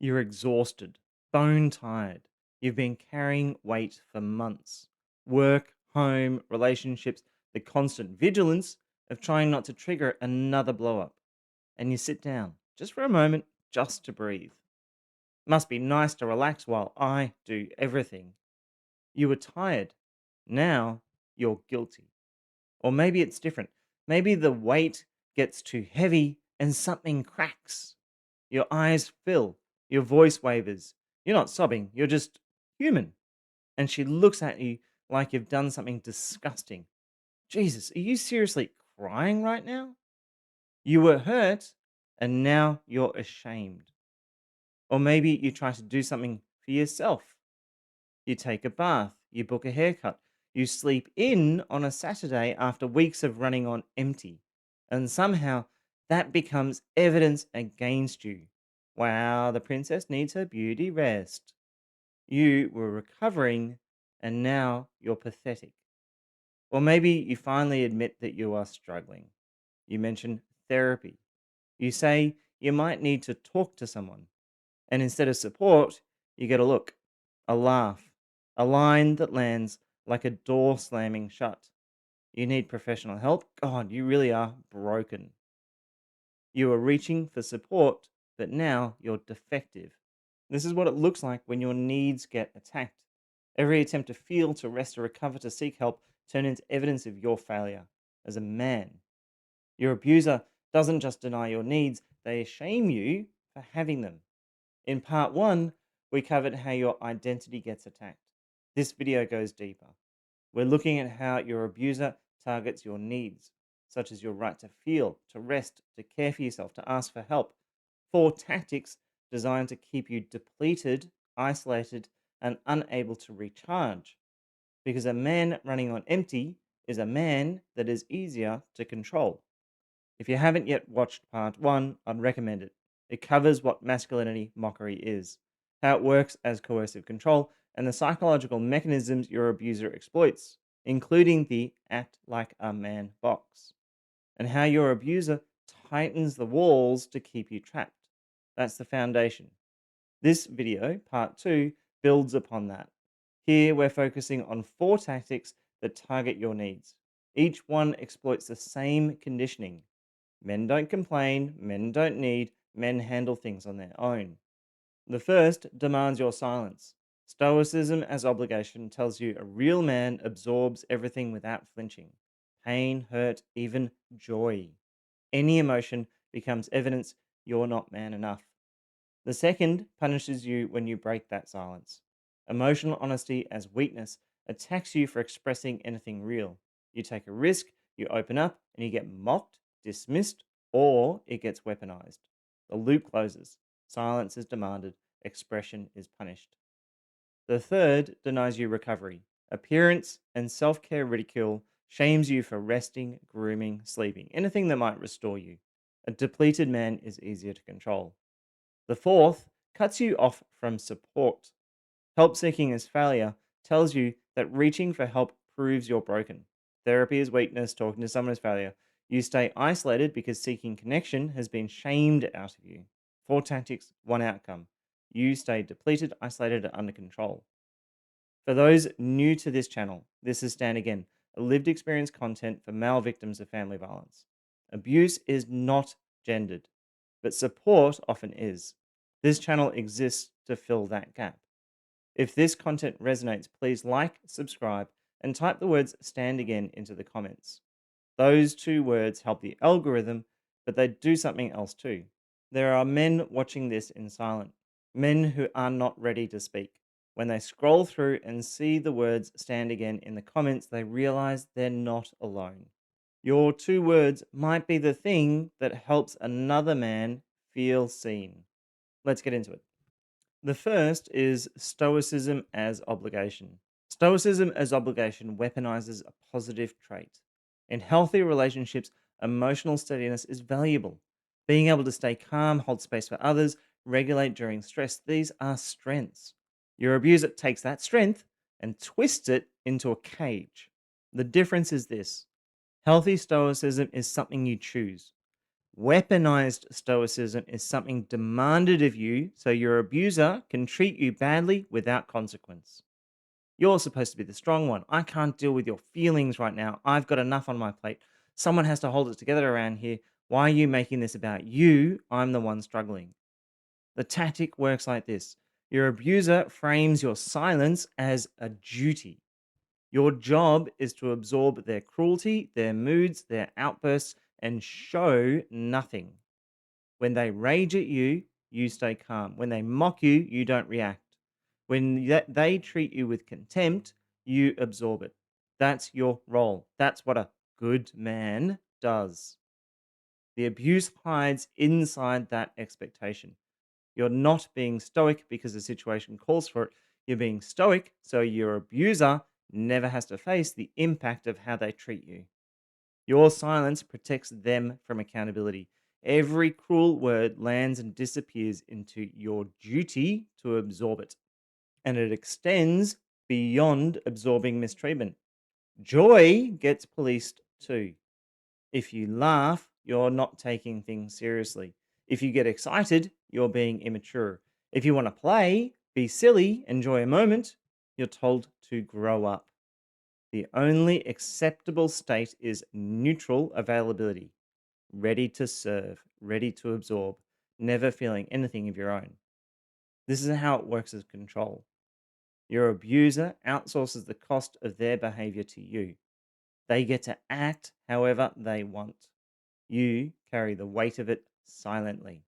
You're exhausted, bone tired. You've been carrying weight for months. Work, home, relationships, the constant vigilance of trying not to trigger another blow up. And you sit down just for a moment, just to breathe. Must be nice to relax while I do everything. You were tired. Now you're guilty. Or maybe it's different. Maybe the weight gets too heavy and something cracks. Your eyes fill, your voice wavers. You're not sobbing, you're just human. And she looks at you like you've done something disgusting. Jesus, are you seriously crying right now? You were hurt and now you're ashamed. Or maybe you try to do something for yourself. You take a bath, you book a haircut, you sleep in on a Saturday after weeks of running on empty. And somehow that becomes evidence against you. Wow, the princess needs her beauty rest. You were recovering and now you're pathetic. Or maybe you finally admit that you are struggling. You mention therapy. You say you might need to talk to someone. And instead of support, you get a look, a laugh, a line that lands like a door slamming shut. You need professional help? God, you really are broken. You are reaching for support, but now you're defective. This is what it looks like when your needs get attacked. Every attempt to feel, to rest, to recover, to seek help turn into evidence of your failure as a man. Your abuser doesn't just deny your needs, they shame you for having them. In part one, we covered how your identity gets attacked. This video goes deeper. We're looking at how your abuser targets your needs, such as your right to feel, to rest, to care for yourself, to ask for help. Four tactics designed to keep you depleted, isolated, and unable to recharge. Because a man running on empty is a man that is easier to control. If you haven't yet watched part one, I'd recommend it. It covers what masculinity mockery is, how it works as coercive control, and the psychological mechanisms your abuser exploits, including the act like a man box, and how your abuser tightens the walls to keep you trapped. That's the foundation. This video, part two, builds upon that. Here we're focusing on four tactics that target your needs. Each one exploits the same conditioning. Men don't complain, men don't need, men handle things on their own. The first demands your silence. Stoicism as obligation tells you a real man absorbs everything without flinching. Pain, hurt, even joy. Any emotion becomes evidence you're not man enough. The second punishes you when you break that silence. Emotional honesty as weakness attacks you for expressing anything real. You take a risk, you open up, and you get mocked, dismissed, or it gets weaponized. The loop closes. Silence is demanded, expression is punished. The third denies you recovery. Appearance and self care ridicule shames you for resting, grooming, sleeping, anything that might restore you. A depleted man is easier to control. The fourth cuts you off from support. Help seeking is failure tells you that reaching for help proves you're broken. Therapy is weakness, talking to someone is failure. You stay isolated because seeking connection has been shamed out of you. Four tactics, one outcome. You stay depleted, isolated, and under control. For those new to this channel, this is Stand Again, a lived experience content for male victims of family violence. Abuse is not gendered, but support often is. This channel exists to fill that gap. If this content resonates, please like, subscribe, and type the words Stand Again into the comments. Those two words help the algorithm, but they do something else too. There are men watching this in silence, men who are not ready to speak. When they scroll through and see the words Stand Again in the comments, they realize they're not alone. Your two words might be the thing that helps another man feel seen. Let's get into it. The first is Stoicism as obligation. Stoicism as obligation weaponizes a positive trait. In healthy relationships, emotional steadiness is valuable. Being able to stay calm, hold space for others, regulate during stress, these are strengths. Your abuser takes that strength and twists it into a cage. The difference is this: healthy stoicism is something you choose. Weaponized stoicism is something demanded of you so your abuser can treat you badly without consequence. You're supposed to be the strong one. I can't deal with your feelings right now. I've got enough on my plate. Someone has to hold it together around here. Why are you making this about you? I'm the one struggling. The tactic works like this: your abuser frames your silence as a duty. Your job is to absorb their cruelty, their moods, their outbursts, and show nothing. When they rage at you, you stay calm. When they mock you, you don't react. When they treat you with contempt, you absorb it. That's your role. That's what a good man does. The abuse hides inside that expectation. You're not being stoic because the situation calls for it. You're being stoic so your abuser never has to face the impact of how they treat you. Your silence protects them from accountability. Every cruel word lands and disappears into your duty to absorb it, and it extends beyond absorbing mistreatment. Joy gets policed too. If you laugh, you're not taking things seriously. If you get excited, you're being immature. If you want to play, be silly, enjoy a moment, you're told to grow up. The only acceptable state is neutral availability, ready to serve, ready to absorb, never feeling anything of your own. This is how it works as control. Your abuser outsources the cost of their behavior to you. They get to act however they want. You carry the weight of it silently.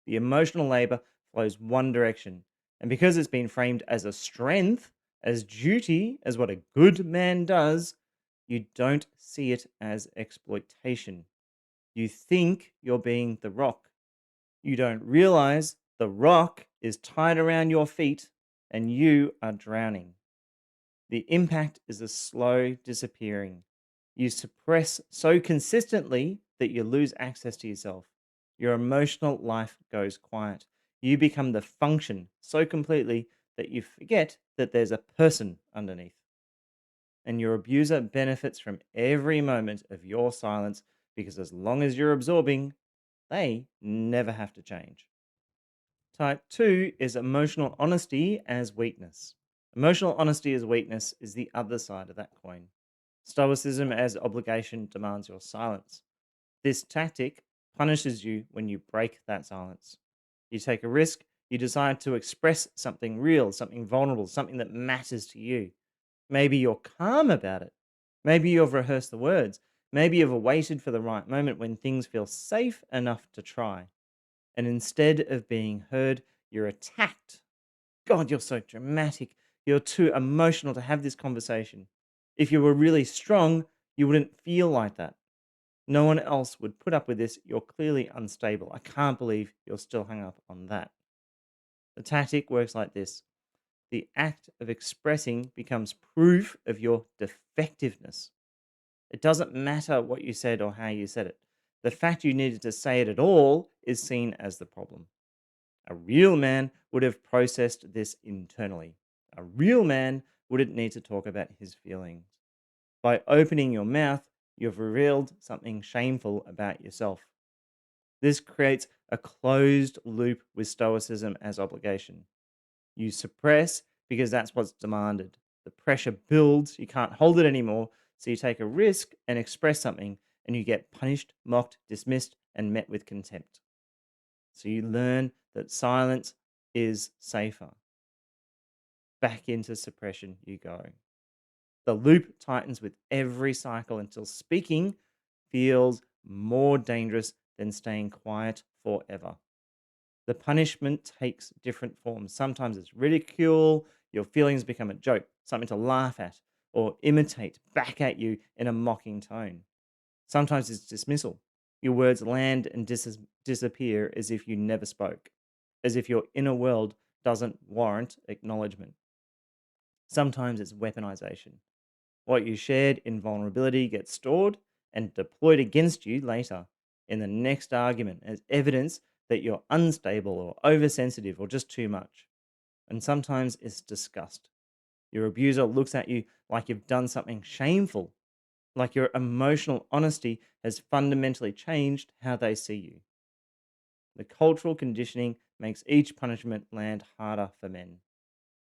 The emotional labor flows one direction. And because it's been framed as a strength, as duty, as what a good man does, you don't see it as exploitation. You think you're being the rock. You don't realize the rock is tied around your feet and you are drowning. The impact is a slow disappearing. You suppress so consistently that you lose access to yourself. Your emotional life goes quiet. You become the function so completely that you forget that there's a person underneath. And your abuser benefits from every moment of your silence because as long as you're absorbing, they never have to change. Type 2 is emotional honesty as weakness. Emotional honesty as weakness is the other side of that coin. Stoicism as obligation demands your silence. This tactic punishes you when you break that silence. You take a risk, you decide to express something real, something vulnerable, something that matters to you. Maybe you're calm about it. Maybe you've rehearsed the words. Maybe you've waited for the right moment when things feel safe enough to try. And instead of being heard, you're attacked. God, you're so dramatic. You're too emotional to have this conversation. If you were really strong, you wouldn't feel like that. No one else would put up with this. You're clearly unstable. I can't believe you're still hung up on that. The tactic works like this: the act of expressing becomes proof of your defectiveness. It doesn't matter what you said or how you said it. The fact you needed to say it at all is seen as the problem. A real man would have processed this internally. A real man wouldn't need to talk about his feelings. By opening your mouth, you've revealed something shameful about yourself. This creates a closed loop with Stoicism as obligation. You suppress because that's what's demanded. The pressure builds, you can't hold it anymore, so you take a risk and express something, and you get punished, mocked, dismissed, and met with contempt. So you learn that silence is safer. Back into suppression you go. The loop tightens with every cycle until speaking feels more dangerous than staying quiet forever. The punishment takes different forms. Sometimes it's ridicule, your feelings become a joke, something to laugh at or imitate back at you in a mocking tone. Sometimes it's dismissal. Your words land and disappear as if you never spoke, as if your inner world doesn't warrant acknowledgement. Sometimes it's weaponization. What you shared in vulnerability gets stored and deployed against you later in the next argument as evidence that you're unstable or oversensitive or just too much. And sometimes it's disgust. Your abuser looks at you like you've done something shameful. Like your emotional honesty has fundamentally changed how they see you. The cultural conditioning makes each punishment land harder for men.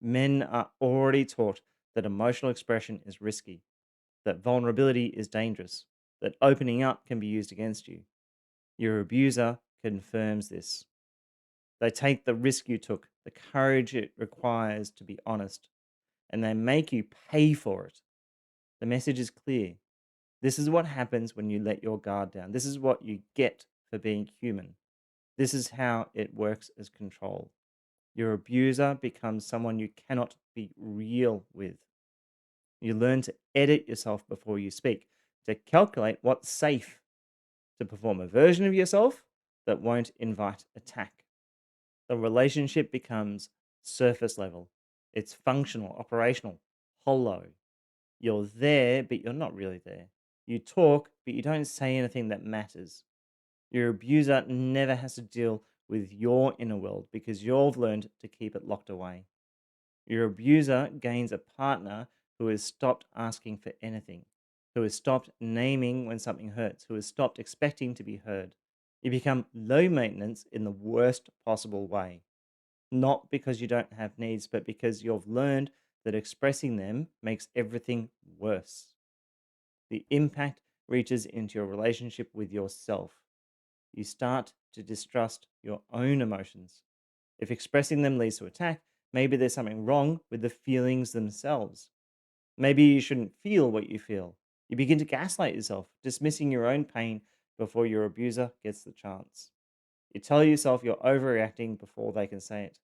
Men are already taught that emotional expression is risky, that vulnerability is dangerous, that opening up can be used against you. Your abuser confirms this. They take the risk you took, the courage it requires to be honest, and they make you pay for it. The message is clear. This is what happens when you let your guard down. This is what you get for being human. This is how it works as control. Your abuser becomes someone you cannot be real with. You learn to edit yourself before you speak, to calculate what's safe, to perform a version of yourself that won't invite attack. The relationship becomes surface level. It's functional, operational, hollow. You're there, but you're not really there. You talk, but you don't say anything that matters. Your abuser never has to deal with your inner world because you've learned to keep it locked away. Your abuser gains a partner who has stopped asking for anything, who has stopped naming when something hurts, who has stopped expecting to be heard. You become low maintenance in the worst possible way, not because you don't have needs, but because you've learned that expressing them makes everything worse. The impact reaches into your relationship with yourself. You start to distrust your own emotions. If expressing them leads to attack, maybe there's something wrong with the feelings themselves. Maybe you shouldn't feel what you feel. You begin to gaslight yourself, dismissing your own pain before your abuser gets the chance. You tell yourself you're overreacting before they can say it.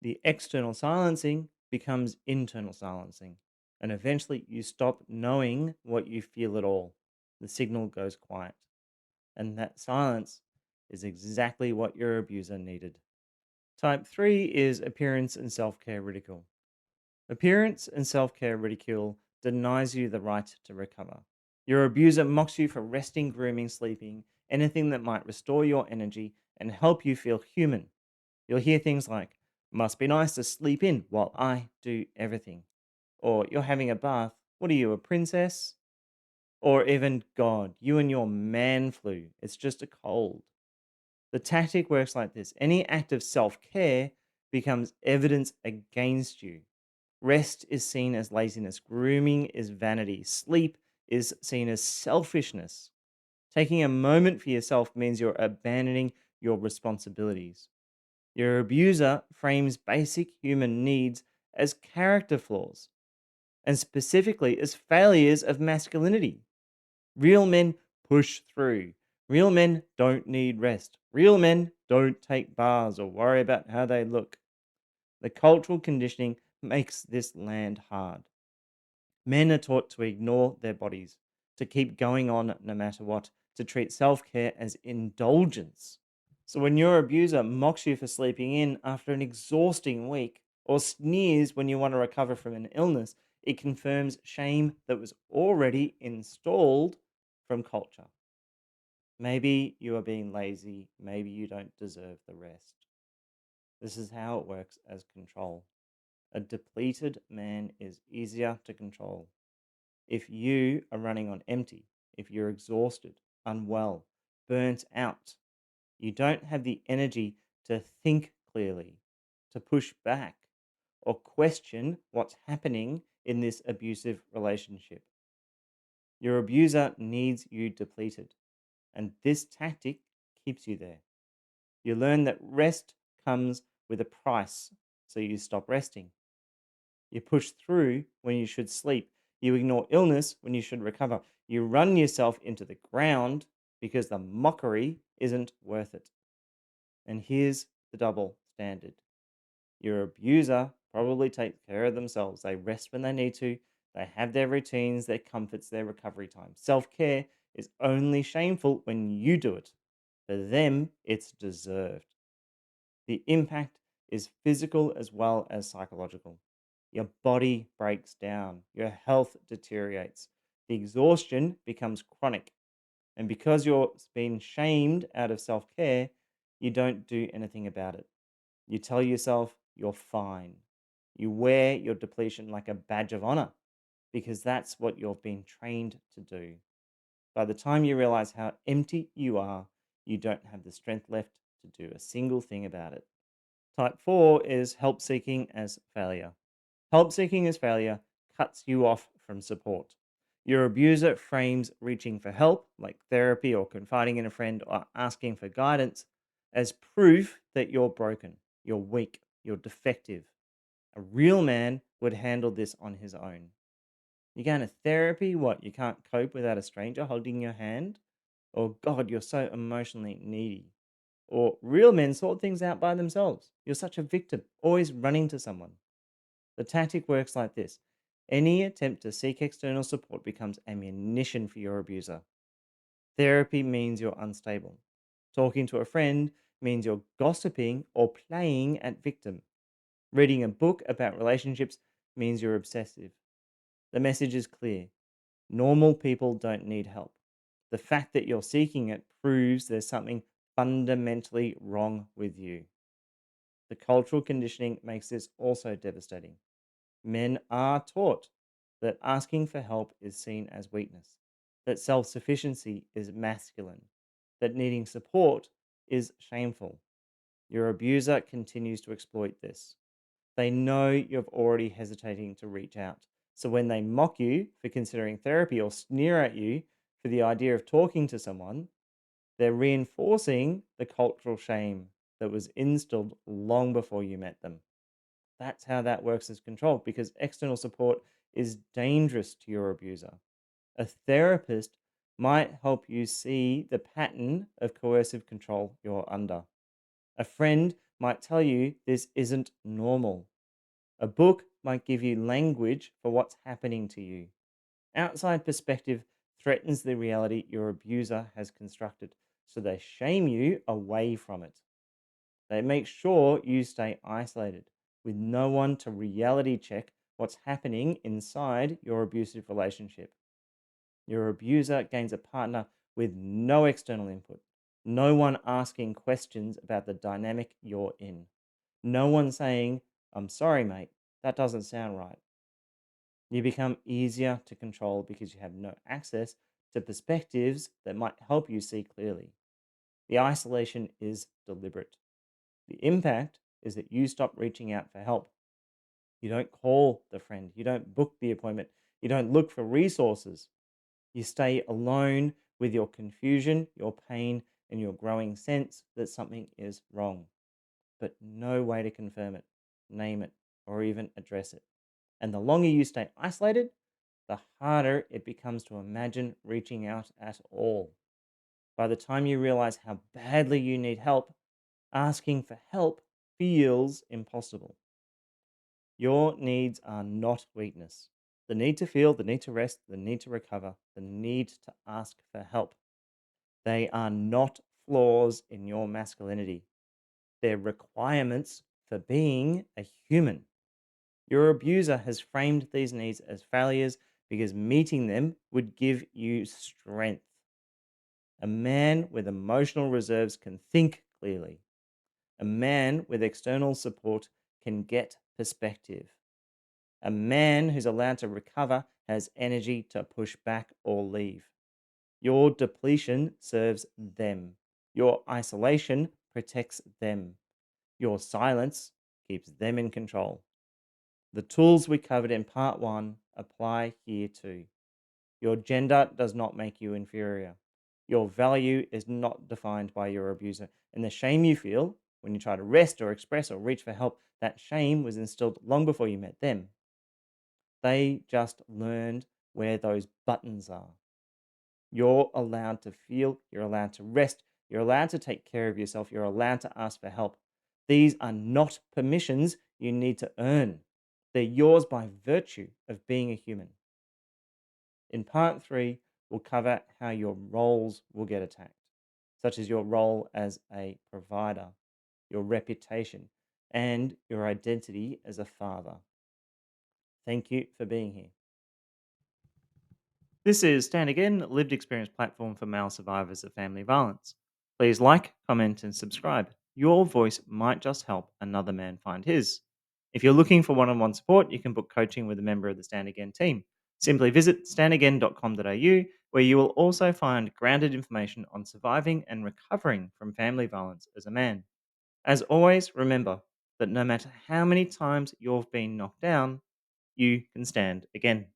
The external silencing becomes internal silencing. And eventually you stop knowing what you feel at all. The signal goes quiet. And that silence is exactly what your abuser needed. Type 3 is appearance and self care ridicule. Appearance and self care ridicule denies you the right to recover. Your abuser mocks you for resting, grooming, sleeping, anything that might restore your energy and help you feel human. You'll hear things like, must be nice to sleep in while I do everything. Or you're having a bath. What are you, a princess? Or even, God, you and your man flu. It's just a cold. The tactic works like this: any act of self care becomes evidence against you. Rest is seen as laziness, grooming is vanity, sleep is seen as selfishness. Taking a moment for yourself means you're abandoning your responsibilities. Your abuser frames basic human needs as character flaws, and specifically as failures of masculinity. Real men push through. Real men don't need rest. Real men don't take baths or worry about how they look. The cultural conditioning makes this land hard. Men are taught to ignore their bodies, to keep going on no matter what, to treat self care as indulgence. So when your abuser mocks you for sleeping in after an exhausting week or sneers when you want to recover from an illness, it confirms shame that was already installed from culture. Maybe you are being lazy, maybe you don't deserve the rest. This is how it works as control. A depleted man is easier to control. If you are running on empty, if you're exhausted, unwell, burnt out, you don't have the energy to think clearly, to push back, or question what's happening in this abusive relationship. Your abuser needs you depleted, and this tactic keeps you there. You learn that rest comes with a price, so you stop resting. You push through when you should sleep. You ignore illness when you should recover. You run yourself into the ground because the mockery isn't worth it. And here's the double standard: your abuser probably takes care of themselves. They rest when they need to, they have their routines, their comforts, their recovery time. Self care is only shameful when you do it. For them, it's deserved. The impact is physical as well as psychological. Your body breaks down, your health deteriorates, the exhaustion becomes chronic. And because you're being shamed out of self care, you don't do anything about it. You tell yourself you're fine. You wear your depletion like a badge of honor because that's what you've been trained to do. By the time you realize how empty you are, you don't have the strength left to do a single thing about it. Type 4 is help seeking as failure. Help seeking as failure cuts you off from support. Your abuser frames reaching for help, like therapy or confiding in a friend or asking for guidance, as proof that you're broken, you're weak, you're defective. A real man would handle this on his own. You're going to therapy? What? You can't cope without a stranger holding your hand? Or, God, you're so emotionally needy. Or, real men sort things out by themselves. You're such a victim, always running to someone. The tactic works like this: any attempt to seek external support becomes ammunition for your abuser. Therapy means you're unstable. Talking to a friend means you're gossiping or playing at victim. Reading a book about relationships means you're obsessive. The message is clear: normal people don't need help. The fact that you're seeking it proves there's something fundamentally wrong with you. The cultural conditioning makes this also devastating. Men are taught that asking for help is seen as weakness, that self sufficiency is masculine, that needing support is shameful. Your abuser continues to exploit this. They know you're already hesitating to reach out. So when they mock you for considering therapy or sneer at you for the idea of talking to someone, they're reinforcing the cultural shame that was instilled long before you met them. That's how that works as control, because external support is dangerous to your abuser. A therapist might help you see the pattern of coercive control you're under. A friend might tell you this isn't normal. A book might give you language for what's happening to you. Outside perspective threatens the reality your abuser has constructed, so they shame you away from it. They make sure you stay isolated with no one to reality check what's happening inside your abusive relationship. Your abuser gains a partner with no external input, no one asking questions about the dynamic you're in, no one saying, "I'm sorry, mate, that doesn't sound right." You become easier to control because you have no access to perspectives that might help you see clearly. The isolation is deliberate. The impact is that you stop reaching out for help. You don't call the friend, you don't book the appointment, you don't look for resources. You stay alone with your confusion, your pain, and your growing sense that something is wrong, but no way to confirm it, name it, or even address it. And the longer you stay isolated, the harder it becomes to imagine reaching out at all. By the time you realize how badly you need help, asking for help feels impossible. Your needs are not weakness. The need to feel, the need to rest, the need to recover, the need to ask for help. They are not flaws in your masculinity. They're requirements for being a human. Your abuser has framed these needs as failures because meeting them would give you strength. A man with emotional reserves can think clearly. A man with external support can get perspective. A man who's allowed to recover has energy to push back or leave. Your depletion serves them. Your isolation protects them. Your silence keeps them in control. The tools we covered in part one apply here too. Your gender does not make you inferior. Your value is not defined by your abuser. And the shame you feel when you try to rest or express or reach for help, that shame was instilled long before you met them. They just learned where those buttons are. You're allowed to feel, you're allowed to rest, you're allowed to take care of yourself, you're allowed to ask for help. These are not permissions you need to earn. They're yours by virtue of being a human. In part three, we'll cover how your roles will get attacked, such as your role as a provider, your reputation, and your identity as a father. Thank you for being here. This is Stand Again, lived experience platform for male survivors of family violence. Please like, comment, and subscribe. Your voice might just help another man find his. If you're looking for one on one support, you can book coaching with a member of the Stand Again team. Simply visit standagain.com.au, where you will also find grounded information on surviving and recovering from family violence as a man. As always, remember that no matter how many times you've been knocked down, you can stand again.